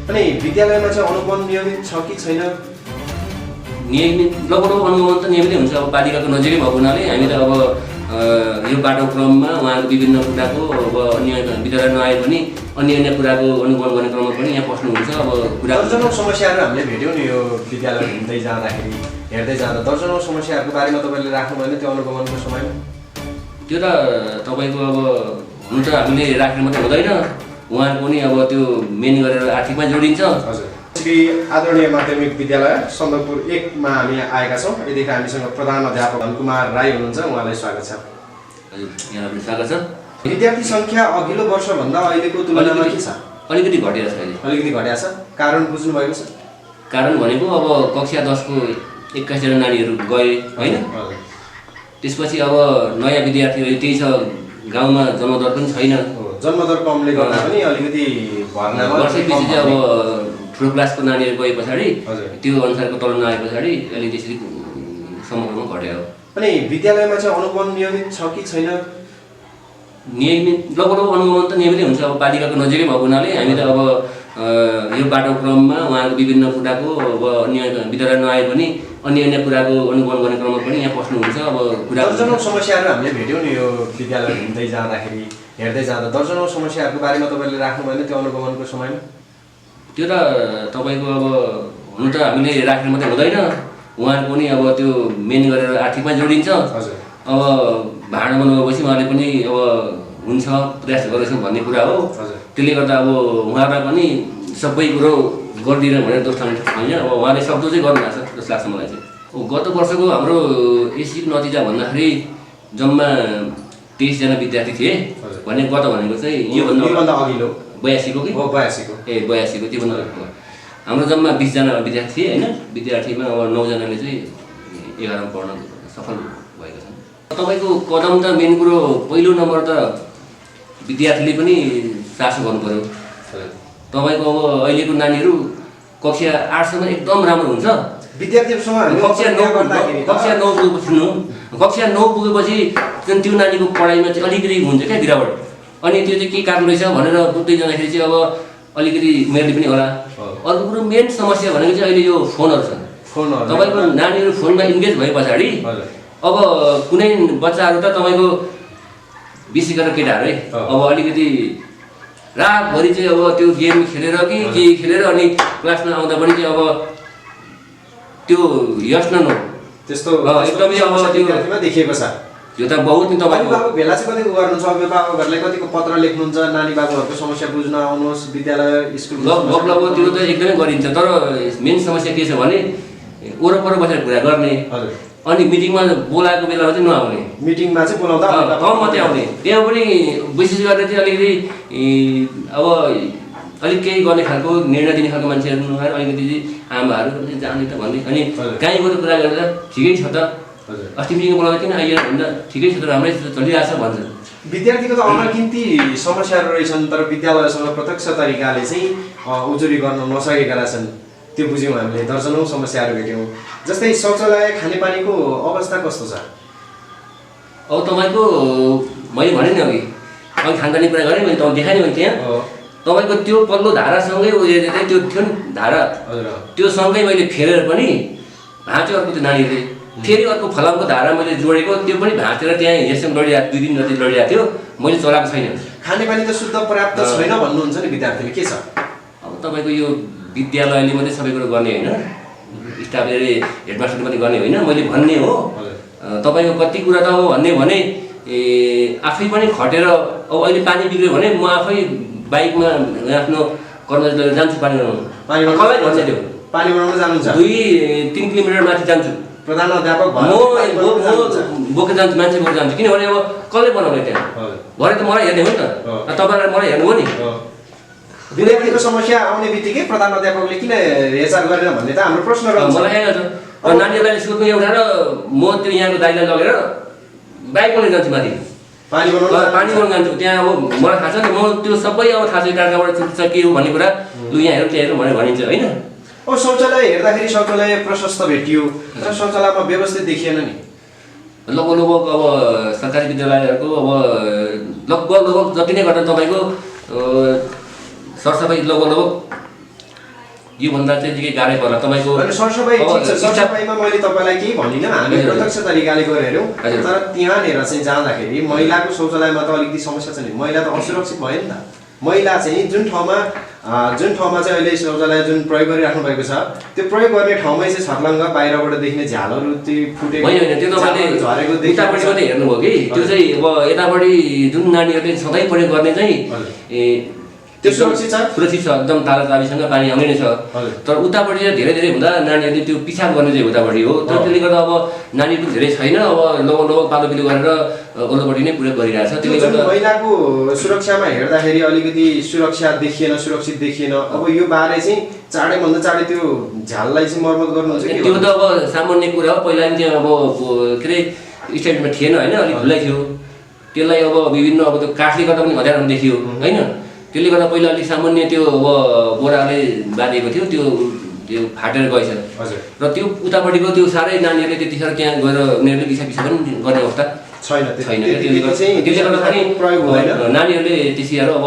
अनि विद्यालयमा चाहिँ अनुगमन नियमित छ कि छैन? नियमित लगभग अनुगमन त नियमितै हुन्छ। अब पालिकाको नजिकै भएको हुनाले हामी त अब यो बाटोक्रममा उहाँको विभिन्न कुराको अब अन्य विद्यालय नआए पनि अन्य कुराको अनुगमन गर्ने क्रममा पनि यहाँ पस्नुहुन्छ। अब कुरा दर्जनौँ समस्याहरू हामीले भेट्यौँ नि यो विद्यालय हिँड्दै जाँदाखेरि, हेर्दै जाँदा दर्जनौँ समस्याहरूको बारेमा तपाईँले राख्नु भएन त्यो अनुगमनको समयमा? त्यो त तपाईँको अब हुनु त हामीले राख्नु मात्रै हुँदैन, उहाँहरूको पनि अब त्यो मेन गरेर आर्थिकमा जोडिन्छ। हजुर। श्री आदरणीय माध्यमिक विद्यालय सन्दकपुर 1 मा हामी आएका छौँ। यतिखेर हामीसँग प्रधान अध्यापक धनकुमार राई हुनुहुन्छ, उहाँलाई स्वागत छ। हजुर, यहाँलाई पनि स्वागत छ। विद्यार्थी सङ्ख्या अघिल्लो वर्षभन्दा अहिलेको तुलनामा के छ? अलिकति घटेको छ अहिले। अलिकति घटेको छ। कारण बुझ्नु भएको छ? कारण भनेको अब कक्षा 10 को 21 जना नानीहरू गए होइन, त्यसपछि अब नयाँ विद्यार्थीहरू त्यही छ, गाउँमा जन्मदर पनि छैन। जन्मदर कमले गर्दा पनि अलिकति भर्नामा वर्षैपछि चाहिँ अब ठुलो क्लासको नानीहरू गए पछाडि त्यो अनुसारको तल नआए पछाडि अहिले त्यसरी समग्रमा घट्यो। अनि विद्यालयमा चाहिँ अनुगमन नियमित छ कि छैन? नियमित लगभग अनुगमन त नियमितै हुन्छ। अब पालिकाको नजिकै भएको हुनाले हामी त अब यो बाटोक्रममा उहाँको विभिन्न कुराको अब अन्य विद्यालय नआए पनि अन्य कुराको अनुगमन गर्ने क्रममा पनि यहाँ पस्नुहुन्छ। अब कुरा दर्जनौँ समस्याहरू हामीले भेट्यौँ नि यो विद्यालय हिँड्दै जाँदाखेरि, हेर्दै जाँदा दर्जनौँ समस्याहरूको बारेमा तपाईँले राख्नु भएन त्यो अनुगमनको समयमा? त्यो त तपाईँको अब हुनु त हामीले राख्नु मात्रै हुँदैन, उहाँहरूको पनि अब त्यो मेन गरेर आर्थिकमा जोडिन्छ। हजुर। अब भाडा बनाएपछि उहाँले पनि अब हुन्छ प्रयास गर्दैछौँ भन्ने कुरा हो। त्यसले गर्दा अब उहाँलाई पनि सबै कुरो गरिदिनु भनेर दोष लाग्ने छैन। अब उहाँले सक्दो चाहिँ गर्नु भएको छ जस्तो लाग्छ मलाई चाहिँ। गत वर्षको हाम्रो एससीको नतिजा भन्दाखेरि जम्मा 23 जना विद्यार्थी थिए भने गत भनेको चाहिँ योभन्दा अघिल्लो 82 को कि 82 को 82 को त्यो भन्दा हाम्रो जम्मा 20 जना विद्यार्थी थिए होइन। विद्यार्थीमा अब 9 जनाले चाहिँ 11 मा पढ्न सफल भएका छन्। तपाईँको कदम त मेन कुरो पहिलो नम्बर त विद्यार्थीले पनि चासो गर्नु पर्यो। तपाईँको अब अहिलेको नानीहरू कक्षा 8 सम्म एकदम राम्रो हुन्छ। विद्यार्थीहरूसँग कक्षा 9 पुगेपछि त्यो नानीको पढाइमा चाहिँ अलिकति हुन्छ क्या गिरावट। अनि त्यो चाहिँ के कारण रहेछ भनेर बुझ्दै जाँदाखेरि चाहिँ अब अलिकति उमेरले पनि होला। अर्को कुरो मेन समस्या भनेको चाहिँ अहिले यो फोनहरू छन्। तपाईँको नानीहरू फोनमा इन्गेज भए पछाडि अब कुनै बच्चाहरू त तपाईँको विशेष गरेर केटाहरू है अब अलिकति रातभरि चाहिँ अब त्यो गेम खेलेर कि के खेलेर अनि क्लासमा आउँदा पनि चाहिँ अब त्यो यस न त्यस्तो एकदमै अब त्यो देखिएको छ। यो त बहुत नि तपाईँको अभिभावक भेला चाहिँ कतिको गर्नुहुन्छ? अभिभावकहरूलाई कतिको पत्र लेख्नुहुन्छ नानी बाबुहरूको समस्या बुझ्न आउनुहोस् विद्यालय स्कुल? लगभग त्यो त एकदमै गरिन्छ, तर मेन समस्या के छ भने वरपर बसेर कुरा गर्ने अनि मिटिङमा बोलाएको बेलामा चाहिँ नआउने। मिटिङमा चाहिँ बोलाउँदा कम मात्रै आउने। त्यहाँ पनि विशेष गरेर चाहिँ अलिकति अब अलिक केही गर्ने खालको निर्णय दिने खालको मान्छेहरू नभएर अलिकति आमाहरू पनि जाने त भन्ने अनि कहीँ गएर कुरा गरेर ठिकै छ त अस्ति मिटिङमा बोलाउँदा किन आइएन भन्दा ठिकै छ त राम्रै चलिरहेछ भन्छ। विद्यार्थीको त अनगिन्ती समस्याहरू रहेछन् तर विद्यालयसँग प्रत्यक्ष तरिकाले चाहिँ उजुरी गर्न नसकेका रहेछन्। त्यो बुझ्यौँ हामीले। दर्जनौँ समस्याहरू भेट्यौँ। जस्तै शौचालय खानेपानीको अवस्था कस्तो छ? अब तपाईँको मैले भने नि अघि खानपानी कुरा गरेँ मैले तपाईँ देखाएँ नि मैले त्यहाँ तपाईँको त्यो पल्लो धारासँगै उयो त्यो थियो नि धारा त्यो सँगै मैले फेरेर पनि भाँच्यो अर्को त्यो नानीले। फेरि अर्को फलामको धारा मैले जोडेको त्यो पनि भाँचेर त्यहाँ यसम लडिरहेको 2 दिन जति लडिरहेको थियो। मैले चलाएको छैन। खानेपानी त शुद्ध पर्याप्त छैन भन्नुहुन्छ नि विद्यार्थीले, के छ? अब तपाईँको यो विद्यालयले मात्रै सबै कुरो गर्ने होइन, स्टाफले हेडमास्टरले पनि गर्ने होइन, मैले भन्ने हो। तपाईँको कति कुरा त हो भन्ने भने आफै पनि खटेर अब अहिले पानी बिग्रियो भने म आफै बाइकमा आफ्नो कर्मचारी लिएर जान्छु पानी बनाउनु। कसलाई भन्छ त्यो पानी बनाउन जानुहुन्छ? 2-3 किलोमिटर माथि जान्छु। प्रधान अध्यापक म बोकेर जान्छु, मान्छे बोकेर जान्छु। किनभने अब कसले बनाउने त्यहाँ भरे त मलाई हेर्ने हो नि त, तपाईँलाई मलाई हेर्नु हो नि। विद्यार्थीको समस्या आउने बित्तिकै प्रधान अध्यापकले किन हेरचाह गरेन भन्ने त हाम्रो प्रश्न रहन्छ। मलाई आइहाल्छ। नानीहरूलाई स्कुलमा उठाएर म त्यो यहाँको दाइलाई लगेर बाइकमा लिएर जान्छु माथि पानी बनाउन जान्छु। त्यहाँ अब मलाई थाहा छ नि, म त्यो सबै अब थाहा छ काकाबाट छुट्छ के हो भन्ने कुरा लु यहाँ हेरौँ त्यहाँ हेरौँ भनेर भनिन्छ होइन। अब शौचालय हेर्दाखेरि शौचालय प्रशस्त भेटियो तर शौचालयमा व्यवस्थित देखिएन नि। लगभग अब सरकारी विद्यालयहरूको अब लगभग जति नै गर्दा तपाईँको सरसफाइ लगभग योभन्दा चाहिँ निकै गाह्रै पर्ला तपाईँको। सरसफाइ ठिक छ, सरसफाइमा मैले तपाईँलाई केही भनिनँ, हामी प्रत्यक्ष तरिकाले गएर हेऱ्यौँ। तर त्यहाँनिर चाहिँ जाँदाखेरि महिलाको शौचालयमा त अलिकति समस्या छ नि, महिला त असुरक्षित भयो नि त। महिला चाहिँ जुन ठाउँमा चाहिँ अहिले शौचालय जुन प्रयोग गरिराख्नु भएको छ त्यो प्रयोग गर्ने ठाउँमै चाहिँ छर्लङ्ग बाहिरबाट देखिने झालहरू त्यो फुटेको त्यो तपाईँले झरेको उतापट्टि मात्रै हेर्नुभयो कि त्यो चाहिँ अब यतापट्टि जुन नानीहरूले सधैँ प्रयोग गर्ने चाहिँ त्यो सुरक्षित छ, सुरक्षित छ, एकदम तालाताबीसँग पानी आउने नै छ। तर उतापट्टि चाहिँ धेरै धेरै हुँदा नानीहरूले त्यो पिसाब गर्ने चाहिँ उतापट्टि हो। तर त्यसले गर्दा अब नानी पनि धेरै छैन, अब लगभग पालो पिलो गरेर ओल्लोपट्टि नै प्रयोग गरिरहेछ। त्यसले गर्दा महिलाको सुरक्षामा हेर्दाखेरि अलिकति सुरक्षा देखिएन, सुरक्षित देखिएन। अब यो बारे चाहिँ चाँडैभन्दा चाँडै त्यो झाललाई चाहिँ मर्मत गर्नुहुन्छ कि? त्यो त अब सामान्य कुरा हो। पहिला पनि त्यहाँ अब के अरे स्ट्यान्डमा थिएन होइन, अलिक खुल्लै थियो। त्यसलाई अब विभिन्न अब त्यो काठले गर्दा पनि हजारहरू देखियो होइन। त्यसले गर्दा पहिला अलिक सामान्य त्यो अब बोराले बाँधिएको थियो, त्यो फाटेर गएछ। र त्यो उतापट्टिको त्यो साह्रै नानीहरूले त्यतिखेर त्यहाँ गएर उनीहरूले पिसा पनि गर्ने अवस्था छैन। त्यसले गर्दा पनि नानीहरूले त्यतिखेर अब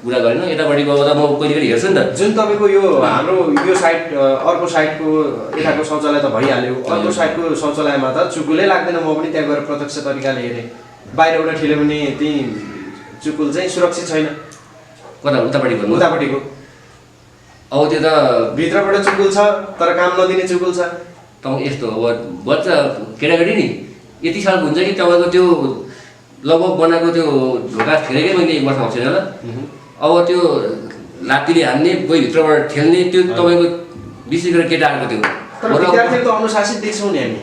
कुरा गरेन। यतापट्टिको अब म कहिले कहिले हेर्छु नि त, जुन तपाईँको यो हाम्रो यो साइड अर्को साइडको यताको शौचालय त भइहाल्यो, अर्को साइडको शौचालयमा त चुकुलै लाग्दैन। म पनि त्यहाँ गएर प्रत्यक्ष तरिकाले हेरेँ, बाहिरबाट ठेल्यो भने त्यही चुकुल चाहिँ सुरक्षित छैन। कता उतापट्टि भन्नु? उतापट्टिको अब त्यो त भित्रबाट चुकुल छ तर काम नदिने चुकुल छ। तपाईँ यस्तो अब बच्चा केटाकेटी नि यति सालको हुन्छ कि तपाईँको त्यो लगभग बनाएको त्यो ढोका फेरेकै मैले 1 वर्ष भएको छैन ल। अब त्यो लात्तीले हान्ने कोही भित्रबाट ठेल्ने त्यो तपाईँको विशेष गरेर केटाहरूको त्यो विद्यार्थीहरू त अनुशासित देख्छौँ नि हामी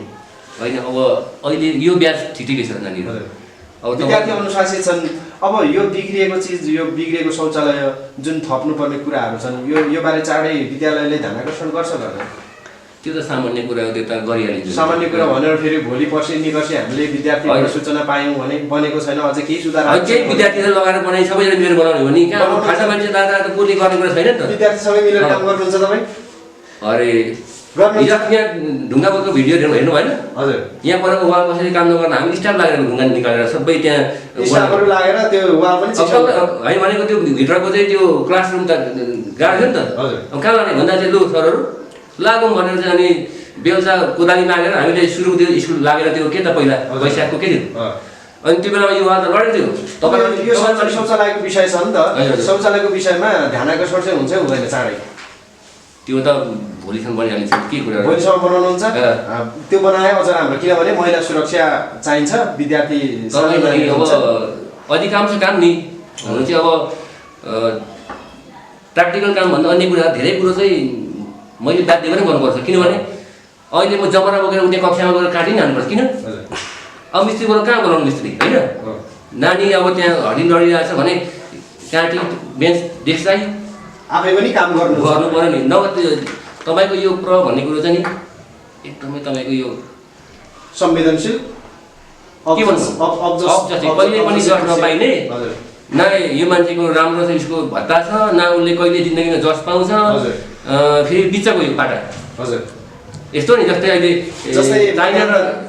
होइन। अब अहिले यो ब्याज ठिकै छ नानीहरू, अब विद्यार्थी अनुशासित छन्। अब यो बिग्रिएको चिज, यो बिग्रिएको शौचालय जुन थप्नुपर्ने कुराहरू छन् यो बारे चाँडै विद्यालयले ध्यान आकर्षण गर्छ गर्दैन? त्यो त सामान्य कुरा हो, त्यो त गरिहालिन्छ। सामान्य कुरा भनेर फेरि भोलि पर्सि निकर्सी हामीले विद्यार्थीहरू सूचना पायौँ भने बनेको छैन, अझै केही सुधार केही विद्यार्थीहरू लगाएर बनाइ सबैजना मिलेर बनाउने हो नि। कहाँ खाजा मान्छे दादा कसले गर्ने कुरा छैन नि त। विद्यार्थीसँगै मिलेर काम गर्नुहुन्छ तपाईँ? अरे यहाँ ढुङ्गा बोकेको भिडियो हेर्नु भएन? हजुर। यहाँ पर वाल कसरी काम नगर्दा हामी स्टाफ लागेर ढुङ्गा निकालेर सबै त्यहाँ स्टाफहरू लागेर त्यो वाल पनि होइन भनेको त्यो भित्रको चाहिँ त्यो क्लासरुम त गाह्रो थियो नि त। हजुर। अब कहाँ लाने भन्दा चाहिँ लु सरहरू लागौँ भनेर चाहिँ अनि बेलुका कोदाली मागेर हामीले सुरु त्यो स्कुल लागेर त्यो के त पहिला वैशाखको के थियो अनि त्यो बेलामा यो वाल त लडेको थियो। तपाईँ यो शौचालयको विषय छ नि त, शौचालयको विषयमा ध्यान आकर्षण चाहिँ हुन्छ हुँदैन चाँडै? त्यो त भोलिसम्म बनिहालिन्छ, के कुरा भोलिसम्म बनाउनुहुन्छ त्यो बनाए अझ राम्रो, किनभने महिला सुरक्षा चाहिन्छ विद्यार्थी। अब अधिकांश काम नि हुनु चाहिँ अब प्र्याक्टिकल कामभन्दा अन्य कुरा धेरै कुरो चाहिँ मैले बाध्य पनि गर्नुपर्छ। किनभने अहिले म जमरा बोकेर उठ्ने कक्षामा गएर काटि नै हाल्नुपर्छ। किन अब मिस्त्रीबाट कहाँ बनाउनु मिस्त्री होइन? नानी अब त्यहाँ हड्डी लडिरहेको छ भने काँटी बेन्च डेस्क चाहिँ आफै पनि काम गर्नु पऱ्यो नि। नभए तपाईँको यो भन्ने कुरो चाहिँ नि एकदमै तपाईँको यो संवेदनशील के भन्नु कहिले पनि गर्न नपाइने न। यो मान्छेको राम्रो छ, यसको भत्ता छ न, उसले कहिले जिन्दगीमा जस पाउँछ, फेरि बिचको यो पाटा। हजुर। यस्तो नि जस्तै अहिले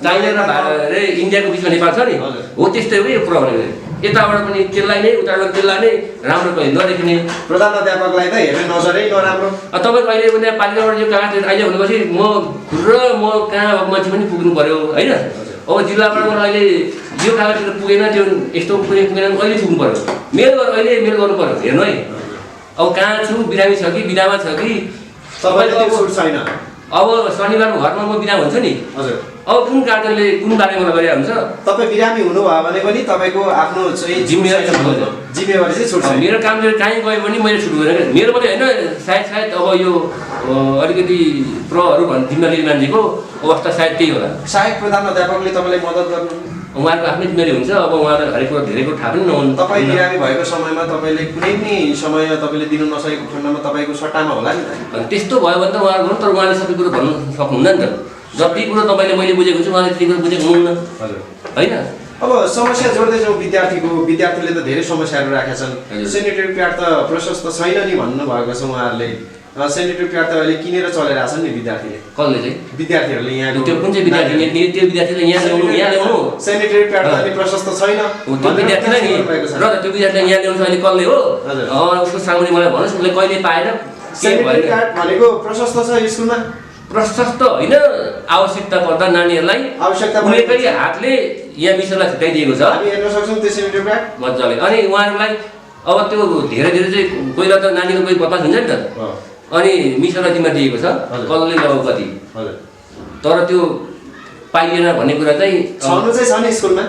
चाइना र इन्डियाको बिचमा नेपाल छ नि हो, त्यस्तै हो यो प्रब्लम। यताबाट पनि त्यसलाई नै उताबाट त्यसलाई नै राम्रो कहिले नदेखिने। प्रधानाध्यापकलाई त हेर्ने नजरै नराम्रो। तपाईँको अहिले पनि पालिकाबाट यो कागज अहिले भनेपछि म कहाँ मान्छे पनि पुग्नु पऱ्यो होइन। अब जिल्लाबाट मलाई अहिले यो कागजतिर पुगेन, त्यो यस्तो पुगेन, अहिले पुग्नु पऱ्यो, अहिले मेल गर्नु पऱ्यो। हेर्नु है अब कहाँ छु, बिरामी छ कि बिदामा छ कि तपाईँको छुट छैन। अब शनिबार घरमा म बिदा हुन्छु नि। हजुर। अब कुन कार्यालयले कुन बारेमा गरिरहेको हुन्छ? तपाईँ बिरामी हुनुभयो भने पनि तपाईँको आफ्नो चाहिँ जिम्मेवारी चाहिँ छुट्छ। मेरो कामले कहीँ गयो भने मैले छुट गरेँ, मेरो पनि होइन। सायद अब यो अलिकति प्रहरू जिम्मेवारी मान्छेको अवस्था सायद त्यही होला। सायद प्रधानाध्यापकले तपाईँलाई मद्दत गर्नु, उहाँहरूको आफ्नै जिम्मेवारी हुन्छ। अब उहाँलाई हरेक कुरा धेरै कुरा थाहा पनि नहुनु। तपाईँ बिरामी भएको समयमा तपाईँले कुनै पनि समय तपाईँले दिनु नसकेको खण्डमा तपाईँको सट्टामा होला नि। अनि त्यस्तो भयो भने त उहाँहरू तर उहाँले सबै कुरो भन्नु सक्नुहुन्न नि त। जति कुरो तपाईँले मैले बुझेको हुन्छु, उहाँले त्यति कुरो बुझेको हुनुहुन्न होइन। अब समस्या जोड्दै जाउँ विद्यार्थीले त धेरै समस्याहरू राखेका छन्। सेनिटरी प्याड त प्रशस्त छैन नि भन्नुभएको छ उहाँहरूले। सेनिटरी प्याड त अहिले किनेर चलिरहेको छ नि विद्यार्थीले। कसले चाहिँ? विद्यार्थीहरूले यहाँ त्यो कुन चाहिँ विद्यार्थी? त्यो विद्यार्थीले यहाँ ल्याउनु सेनिटरी प्याड त अलि प्रशस्त छैन त्यो विद्यार्थीलाई नि। र त्यो विद्यार्थीले यहाँ ल्याउनु अहिले कसले हो? उसको सामुन्ने मलाई भन्नुहोस्, उसले कहिले पाएन सेनिटरी कार्ड भनेको प्रशस्त छ स्कुलमा? प्रशस्त होइन, आवश्यकता पर्दा नानीहरूलाई आवश्यकता कुनैकै हातले यहाँ मिसरलाई छुट्याइदिएको छ। हामी हेर्न सक्छौँ त्यो सेनिटरी कार्ड मजाले। अनि उहाँहरूलाई अब त्यो धेरै धेरै चाहिँ कोही त नानीको कोही बदमास हुन्छ नि त, अनि मिसरलाई जिम्मा दिएको छ कसले लगाऊ कति, तर त्यो पाइएन भन्ने कुरा चाहिँ छनु चाहिँ छ नि स्कुलमा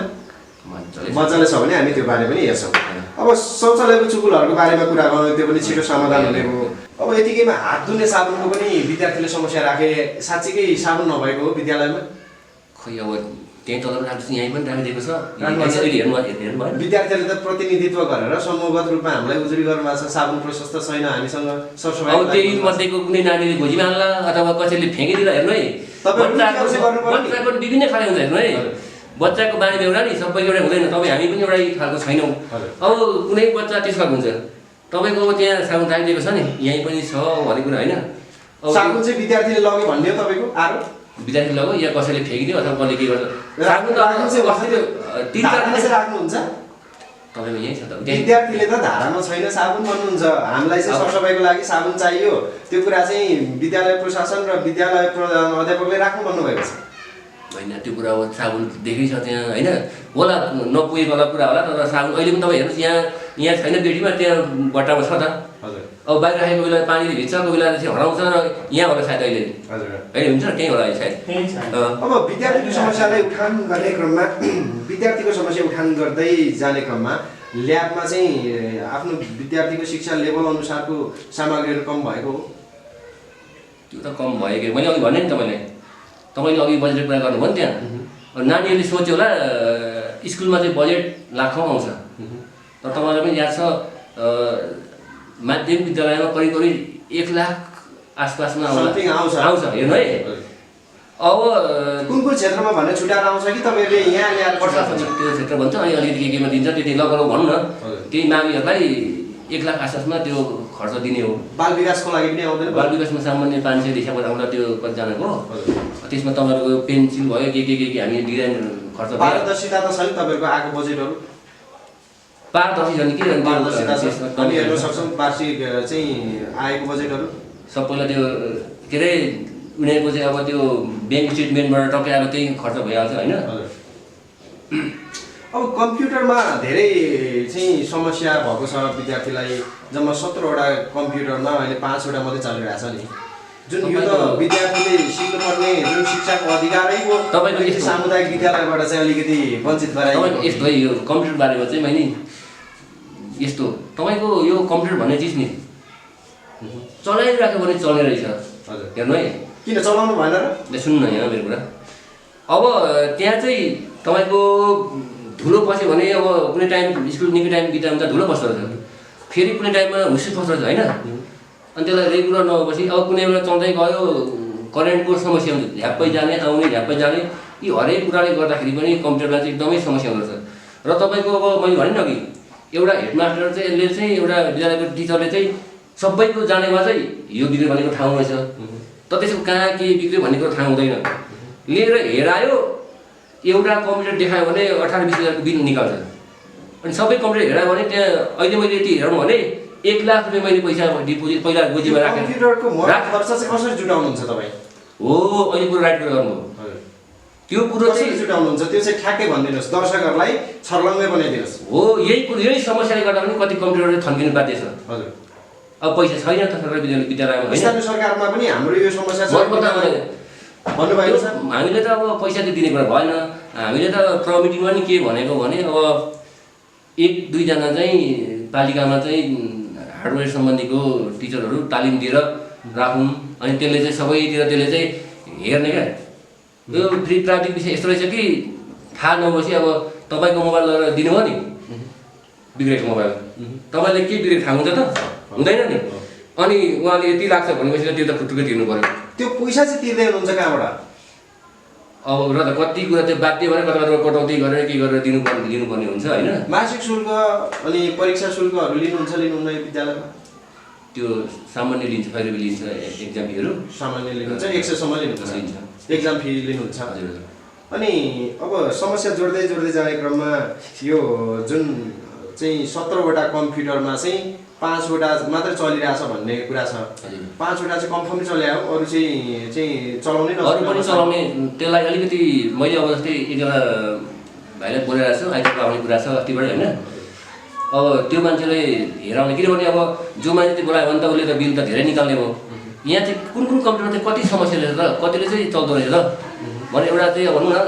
मजाले मजाले छ भने हामी त्यो बारे पनि हेर्छौँ। अब शौचालयको चुकुलहरूको बारेमा कुरा गर्नु त्यो पनि छिटो समाधान हुने हो। अब यतिकैमा हात धुने साबुनको पनि विद्यार्थीले समस्या राखे, साँच्चीकै साबुन नभएको हो विद्यालयमा? खै अब त्यहीँ तल राख्छु, यहीँ पनि राखिदिएको छ। अहिले हेर्नु भएन, विद्यार्थीहरूले त प्रतिनिधित्व गरेर समूहगत रूपमा हामीलाई उजुरी गर्नुभएको छ साबुन प्रशस्त छैन, हामीसँग सरसफाइ। अब त्यही मध्येको कुनै नानीले भोजिमा हाल्ला अथवा कसैले फ्याँकिदिला। हेर्नु है, बच्चाको विभिन्न खाले हुन्छ। हेर्नु है, बच्चाको बानी बेहोरा नि सबै एउटै हुँदैन, तपाईँ हामी पनि एउटै खालको छैनौँ। अब कुनै बच्चा त्यस खालको हुन्छ, तपाईँको अब त्यहाँ साबुन राखिदिएको छ नि, यहीँ पनि छ भन्ने कुरा होइन। साबुन चाहिँ विद्यार्थीले लग्यो भन्ने हो तपाईँको आरोप? विद्यार्थी लग्यो या कसैले फ्याँकिदियो अथवा कसले के गर्छ, साबुन त राख्नुहुन्छ तपाईँको यहीँ छ त। विद्यार्थीले त धारामा छैन साबुन भन्नुहुन्छ, हामीलाई चाहिँ सरसफाइको लागि साबुन चाहियो, त्यो कुरा चाहिँ विद्यालय प्रशासन र विद्यालय अध्यापकले राख्नु भन्नुभएको छ होइन। त्यो कुरा अब साबुन देखै छ त्यहाँ होइन, होला नपुगेको होला कुरा होला, तर साबुन अहिले पनि तपाईँ हेर्नुहोस् यहाँ छैन बेटीमा, त्यहाँ बट्टामा छ त। अब बाहिर राखेको बेला पानीले भिज्छ, कोही बेला चाहिँ हराउँछ र यहाँ होला सायद अहिले होइन, हुन्छ त्यहीँ होला अहिले सायद। अब विद्यार्थीको समस्यालाई उठान गर्ने क्रममा विद्यार्थीको समस्या उठान गर्दै जाने क्रममा ल्याबमा चाहिँ आफ्नो विद्यार्थीको शिक्षा लेभल अनुसारको सामग्रीहरू कम भएको हो? त्यो त कम भयो कि मैले अघि भने नि तपाईँले अघि बजेटको कुरा गर्नुभयो नि त्यहाँ। नानीहरूले सोच्यो होला स्कुलमा चाहिँ बजेट लाखौँ आउँछ, तर तपाईँलाई पनि याद छ माध्यमिक विद्यालयमा करिब 1 लाख आसपासमा आउँछ। हेर्नु है, अब कुन क्षेत्रमा भन्ने छुट्याएर आउँछ कि तपाईँले यहाँ ल्याएर त्यो क्षेत्र भन्छ, अनि अलिकति केमा दिन्छ त्यति लगाउनु भनौँ न, त्यही माविहरूलाई 1 लाख आसपासमा त्यो खर्च दिने हो। बाल विकासको लागि पनि आउँदैन? बाल विकासमा सामान्य 500 हिसाबबाट आउँदा त्यो कतिजनाको, त्यसमा तपाईँहरूको पेन्सिल भयो के हामी डिजाइन खर्च। पारदर्शिता त छ नि तपाईँहरूको आएको बजेटहरू? पारदर्शी छ नि के हामी हेर्न सक्छौँ वार्षिक चाहिँ आएको बजेटहरू सबैलाई त्यो के अरे उनीहरूको चाहिँ अब त्यो ब्याङ्क स्टेटमेन्टबाट टक्कै अब त्यही खर्च भइहाल्छ होइन। अब कम्प्युटरमा धेरै चाहिँ समस्या भएको छ विद्यार्थीलाई, जम्मा 17वटा कम्प्युटरमा अहिले 5वटा मात्रै चलिरहेको छ नि, जुन यो त विद्यार्थीले सिक्नुपर्ने जुन शिक्षाको अधिकारै हो। तपाईँको सामुदायिक विद्यालयबाट चाहिँ अलिकति वञ्चित गराइएको यस्तो है। यो कम्प्युटर बारेमा चाहिँ मैले यस्तो तपाईँको यो कम्प्युटर भन्ने चिज नि चलाइराख्यो भने चल्ने रहेछ। हेर्नु है, किन चलाउनु भएन र? सुन्नु न यहाँ मेरो कुरा। अब त्यहाँ चाहिँ तपाईँको धुलो पस्यो भने अब कुनै टाइम स्कुल निकै टाइम बिता हुन्छ धुलो पस्दो रहेछ, फेरि कुनै टाइममा हुस्सी पस्दो रहेछ होइन। अनि त्यसलाई रेगुलर नभएपछि अब कुनै एउटा चल्दै गयो करेन्टको समस्या हुन्छ, झ्याप्पै जाने आउने झ्याप्पै जाने, यी हरेक कुराले गर्दाखेरि पनि कम्प्युटरलाई चाहिँ एकदमै समस्या हुँदो रहेछ। र तपाईँको अब मैले भने नि अघि एउटा हेडमास्टर चाहिँ यसले चाहिँ एउटा विद्यालयको टिचरले चाहिँ सबैको जानेमा चाहिँ यो बिग्रियो भनेको ठाउँ रहेछ, त त्यसको कहाँ के बिग्रियो भन्ने कुरो थाहा हुँदैन। लिएर हेरायो, एउटा कम्प्युटर देखायो भने 18-20 हजारको बिल निकाल्छ। अनि सबै कम्प्युटर हेरायो भने त्यहाँ अहिले मैले यति हेरौँ भने 1 लाख रुपियाँ मैले पैसा डिपोजिट पहिला गोजीमा राखेँ। कम्प्युटरको खर्च चाहिँ कसरी जुटाउनुहुन्छ तपाईँ? हो, अहिले कुरो राइट कुरा गर्नुभयो। त्यो कुरो चाहिँ जुटाउनुहुन्छ त्यो चाहिँ ठ्याक्कै भनिदिनुहोस्, दर्शकहरूलाई छर्लङ्गै बनाइदिनुहोस्। हो, यही समस्याले गर्दा पनि कति कम्प्युटरले थन्किनु बाध्य छ। हजुर, अब पैसा छैन त सरकारी विद्यालयमा होइन। स्थानीय सरकारमा पनि हाम्रो यो समस्या छ भन्नुभएको छ। हामीले त अब पैसा त दिने कुरा भएन। हामीले त प्रमिटिङमा नि के भनेको भने अब 1-2 जना चाहिँ पालिकामा चाहिँ हार्डवेयर सम्बन्धीको टिचरहरू तालिम दिएर राखौँ, अनि त्यसले चाहिँ सबैतिर त्यसले चाहिँ हेर्ने क्या। यो फ्री प्राविधिक विषय यस्तो रहेछ कि थाहा नभएपछि अब तपाईँको मोबाइल लगेर दिनुभयो नि बिग्रेको मोबाइल, तपाईँले के बिग्रेको थाहा हुन्छ त? हुँदैन नि। अनि उहाँले यति लाग्छ भनेपछि त्यो त फुटुकै तिर्नु पऱ्यो। त्यो पैसा चाहिँ तिर्दै हुनुहुन्छ कहाँबाट? अब र त कति कुरा त्यो बाध्य भएर कता कटौती गरेर के गरेर दिनुपर्ने हुन्छ होइन। मासिक शुल्क अनि परीक्षा शुल्कहरू लिनुहुन्छ लिनुहुन्न विद्यालयमा? त्यो सामान्य लिन्छ, 5 रुपियाँ लिन्छ एक्जाम फीहरू। सामान्य लिनुहुन्छ, 100 सम्म लिनुहुन्छ एक्जाम फी लिनुहुन्छ। हजुर। अनि अब समस्या जोड्दै जाने क्रममा यो जुन चाहिँ 17वटा कम्प्युटरमा चाहिँ 5 वटा मात्रै चलिरहेछ भन्ने कुरा छ। 5 वटा चाहिँ कन्फर्मै चल्या हो, अरु चाहिँ चलाउनै नसक्ने। अरु पनि चलाउने त्यसलाई अलिकति मैले अब जस्तै एकजना भाइलाई बोलिरहेको छु, आइतबार आउने कुरा छ अस्तिबाट हैन। अब त्यो मान्छेले हेराउने, किनभने अब जो मान्छे बोलायो भने त उसले त बिल त धेरै निकाल्ने भयो। यहाँ चाहिँ कुन कम्प्युटरमा चाहिँ कति समस्या रहेछ त, कतिले चाहिँ चल्दो रहेछ त भने एउटा चाहिँ भनौँ न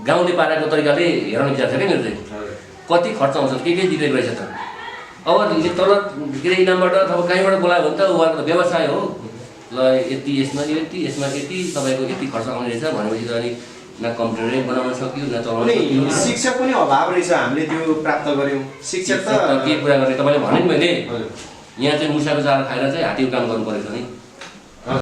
गाउँले पाराको तरिकाले हेराउने विचार छ क्या मेरो चाहिँ। कति खर्च आउँछ, के दिँदै रहेछ त। अब तल के अरे इनामबाट अब कहीँबाट बोलायो भने त उहाँको त व्यवसाय हो, ल यति यसमा यति यसमा यति तपाईँको यति खर्च आउने रहेछ भनेपछि त अनि न कम्प्युटरै बनाउन सक्यो न चलाउन सक्यो। शिक्षक पनि अभाव रहेछ, हामीले त्यो प्राप्त गर्यौँ। शिक्षक त के कुरा गर्ने, तपाईँले भने नि मैले यहाँ चाहिँ मुसाको चारो खाएर चाहिँ हात्तीको काम गर्नु परेको छ नि।